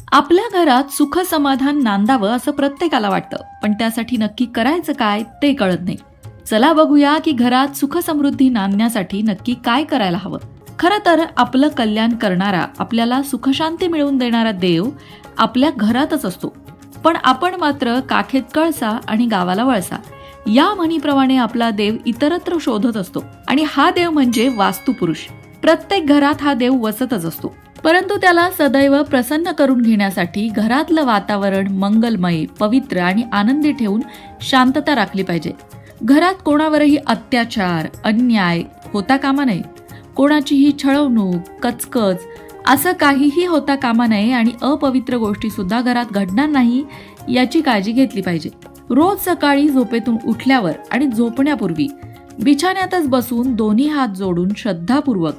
आपल्या घरात सुख समाधान नांदावं असं प्रत्येकाला वाटतं, पण त्यासाठी नक्की करायचं काय ते कळत नाही. चला बघूया की घरात सुख समृद्धी नांदण्यासाठी नक्की काय करायला हवं. खरं तर आपलं कल्याण करणारा, आपल्याला सुखशांती मिळवून देणारा देव आपल्या घरातच असतो. पण आपण मात्र काखेत कळसा आणि गावाला वळसा या म्हणीप्रमाणे आपला देव इतरत्र शोधत असतो. आणि हा देव म्हणजे वास्तुपुरुष. प्रत्येक घरात हा देव वसतच असतो. परंतु त्याला सदैव प्रसन्न करून घेण्यासाठी घरातलं वातावरण मंगलमय, पवित्र आणि आनंदी ठेवून शांतता राखली पाहिजे. घरात कोणावरही अत्याचार, अन्याय होता कामा नये. कोणाचीही छळवणूक, कचकच असं काहीही होता कामा नये आणि अपवित्र गोष्टी सुद्धा घरात घडणार नाही याची काळजी घेतली पाहिजे. रोज सकाळी झोपेतून उठल्यावर आणि झोपण्यापूर्वी बिछाण्यातच बसून दोन्ही हात जोडून श्रद्धापूर्वक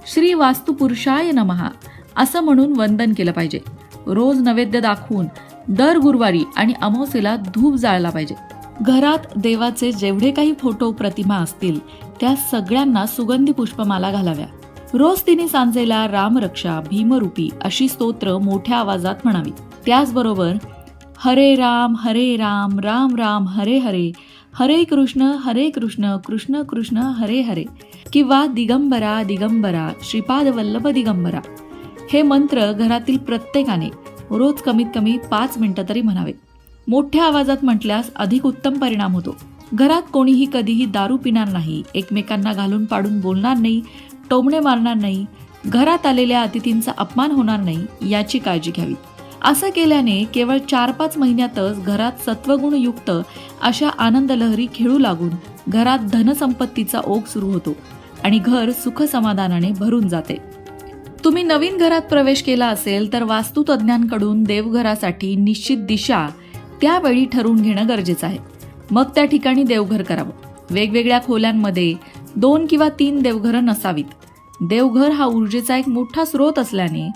श्री वास्तुपुरुषाय नमः असं म्हणून वंदन केलं पाहिजे. रोज नैवेद्य दाखवून दर गुरुवारी आणि अमावस्येला धूप जाळला पाहिजे. घरात देवाचे जेवढे काही फोटो प्रतिमा असतील त्या सगळ्यांना सुगंधी पुष्पमाला घालाव्या. रोज तिने सांजेला रामरक्षा, भीमरूपी अशी स्तोत्र मोठ्या आवाजात म्हणावी. त्याचबरोबर हरे राम राम राम हरे हरे, हरे कृष्ण कृष्ण कृष्ण हरे हरे किंवा दिगंबरा दिगंबरा श्रीपाद वल्लभ दिगंबरा हे मंत्र घरातील प्रत्येकाने रोज कमीत कमी 5 मिनिटं तरी म्हणावे. मोठ्या आवाजात म्हटल्यास अधिक उत्तम परिणाम होतो. घरात कोणीही कधीही दारू पिणार नाही, एकमेकांना घालून पाडून बोलणार नाही, टोमणे मारणार नाही, घरात आलेल्या अतिथींचा अपमान होणार नाही याची काळजी घ्यावी. असं केल्याने केवळ 4-5 महिन्यातच घरात सत्वगुणयुक्त अशा आनंदलहरी खेळू लागून घरात धनसंपत्तीचा ओघ सुरू होतो आणि घर सुख समाधानाने भरून जाते. तुम्ही नवीन घरात प्रवेश केला असेल तर वास्तुतज्ञांकडून देवघरासाठी निश्चित दिशा त्यावेळी ठरवून घेणं गरजेचं आहे. मग त्या ठिकाणी देवघर करावं. वेगवेगळ्या खोल्यांमध्ये 2 किंवा 3 देवघरं नसावीत. देवघर हा ऊर्जेचा एक मोठा स्रोत असल्याने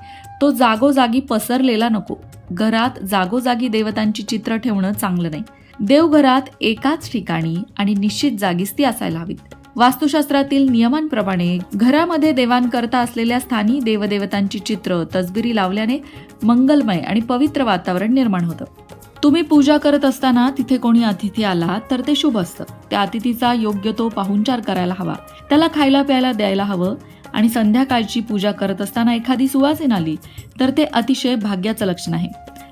तो जागोजागी पसरलेला नको. घरात जागोजागी देवतांची चित्र ठेवणं चांगलं नाही. देवघरात एकाच ठिकाणी आणि निश्चित जागीच ती असायला हवीत. वास्तुशास्त्रातील नियमांप्रमाणे घरामध्ये देवांकरता असलेल्या स्थानी देवदेवतांची चित्र तसबिरी लावल्याने मंगलमय आणि पवित्र वातावरण निर्माण होतं. तुम्ही पूजा करत असताना तिथे कोणी अतिथी आला तर ते शुभ असतं. त्या अतिथीचा योग्य तो पाहुणचार करायला हवा, त्याला खायला प्यायला द्यायला हवं. आणि संध्याकाळची पूजा करत असताना एखादी सुवासीन आली तर ते अतिशय भाग्याचं लक्षण आहे.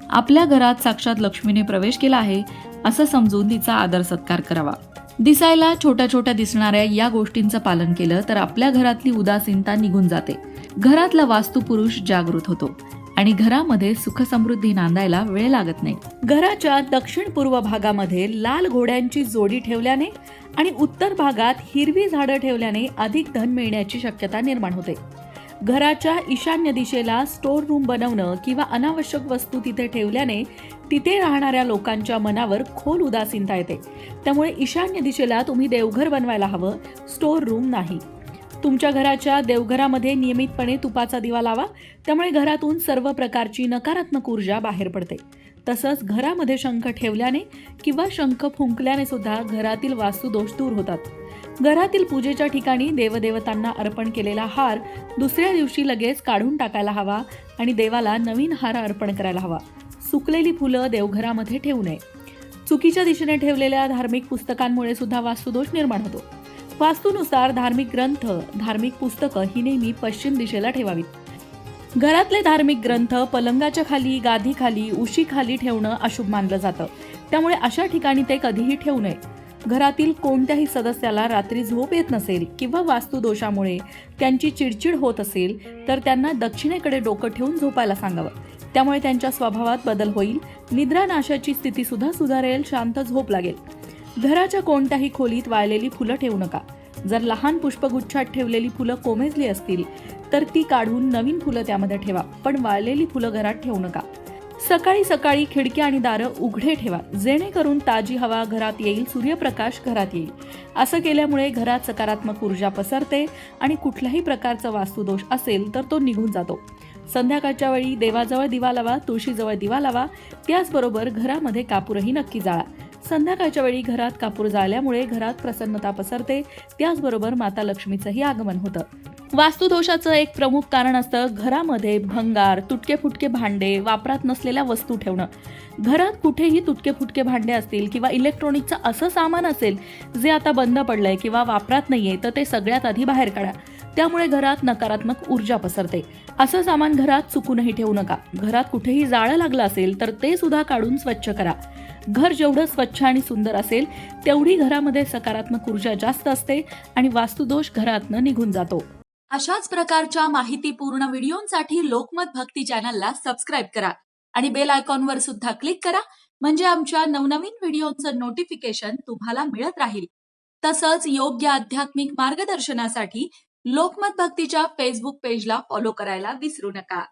आपल्या घरात साक्षात लक्ष्मीने प्रवेश केला आहे असं समजून तिचा आदर सत्कार करावा. दिसायला छोट्या छोट्या दिसणाऱ्या या गोष्टींचं पालन केलं तर आपल्या घरातली उदासीनता निघून जाते. घरातला वास्तुपुरुष जागृत होतो आणि घरामध्ये सुख समृद्धी नांदायला वेळ लागत नाही. घराच्या दक्षिण पूर्व भागामध्ये लाल घोड्यांची जोडी ठेवल्याने आणि उत्तर भागात हिरवी झाडं ठेवल्याने अधिक धन मिळण्याची शक्यता निर्माण होते. घराच्या ईशान्य दिशेला स्टोर रूम बनवणं किंवा अनावश्यक वस्तू तिथे ठेवल्याने तिथे राहणाऱ्या लोकांच्या मनावर खोल उदासीनता येते. त्यामुळे ईशान्य दिशेला तुम्ही देवघर बनवायला हवं, स्टोर रूम नाही. तुमच्या घराच्या देवघरामध्ये नियमितपणे तुपाचा दिवा लावा. त्यामुळे घरातून सर्व प्रकारची नकारात्मक ऊर्जा बाहेर पडते. तसंच घरामध्ये शंख ठेवल्याने किंवा शंख फुंकल्याने सुद्धा घरातील वास्तुदोष दूर होतात. घरातील पूजेच्या ठिकाणी देवदेवतांना अर्पण केलेला हार दुसऱ्या दिवशी लगेच काढून टाकायला हवा आणि देवाला नवीन हार अर्पण करायला हवा. सुकलेली फुलं देवघरामध्ये ठेवू नये. चुकीच्या दिशेने ठेवलेल्या धार्मिक पुस्तकांमुळे सुद्धा वास्तुदोष निर्माण होतो. वास्तूनुसार धार्मिक ग्रंथ, धार्मिक पुस्तकं ही नेहमी पश्चिम दिशेला ठेवावीत. घरातले धार्मिक ग्रंथ पलंगाच्या खाली, गादीखाली, उशीखाली ठेवणं अशुभ मानलं जातं. त्यामुळे अशा ठिकाणी ते कधीही ठेवू नये. घरातील कोणत्याही सदस्याला रात्री झोप येत नसेल किंवा वास्तुदोषामुळे त्यांची चिडचिड होत असेल तर त्यांना दक्षिणेकडे डोकं ठेवून झोपायला सांगावं. त्यामुळे त्यांच्या स्वभावात बदल होईल, निद्रानाशाची स्थिती सुद्धा सुधारेल, शांत झोप लागेल. घराच्या कोणत्याही खोलीत वाळलेली फुलं ठेवू नका. जर लहान पुष्पगुच्छात ठेवलेली फुलं कोमेजली असतील तर ती काढून नवीन फुलं त्यामध्ये ठेवा, पण वाळलेली फुलं घरात ठेवू नका. सकाळी सकाळी खिडक्या आणि दारं उघडे ठेवा, जेणेकरून ताजी हवा घरात येईल, सूर्यप्रकाश घरात येईल. असं केल्यामुळे घरात सकारात्मक ऊर्जा पसरते आणि कुठल्याही प्रकारचा वास्तुदोष असेल तर तो निघून जातो. संध्याकाळच्या वेळी देवाजवळ दिवा लावा, तुळशीजवळ दिवा लावा. त्याचबरोबर घरामध्ये कापूरही नक्की जाळा. संध्याकाळच्या वेळी घरात कापूर जाळल्यामुळे घरात प्रसन्नता पसरते, त्याचबरोबर माता लक्ष्मीचंही आगमन होतं. वास्तुदोषाचं एक प्रमुख कारण असतं घरामध्ये भंगार, तुटके फुटके भांडे, वापरात नसलेल्या वस्तू ठेवणं. घरात कुठेही तुटके फुटके भांडे असतील किंवा इलेक्ट्रॉनिकचं असं सामान असेल जे आता बंद पडलंय किंवा वापरात नाहीये, तर ते सगळ्यात आधी बाहेर काढा. त्यामुळे घरात नकारात्मक ऊर्जा पसरते. असं सामान घरात चुकूनही ठेवू नका. घरात कुठेही जाळं लागलं असेल तर ते सुद्धा काढून स्वच्छ करा. घर जेवढं स्वच्छ आणि सुंदर असेल तेवढी घरामध्ये सकारात्मक ऊर्जा जास्त असते आणि वास्तुदोष घरातनं निघून जातो. अशाच प्रकारच्या माहितीपूर्ण व्हिडिओंसाठी लोकमत भक्ती चॅनलला सबस्क्राईब करा आणि बेल आयकॉनवर सुद्धा क्लिक करा, म्हणजे आमच्या नवनवीन व्हिडिओचं नोटिफिकेशन तुम्हाला मिळत राहील. तसंच योग्य आध्यात्मिक मार्गदर्शनासाठी लोकमत भक्तीच्या फेसबुक पेजला फॉलो करायला विसरू नका.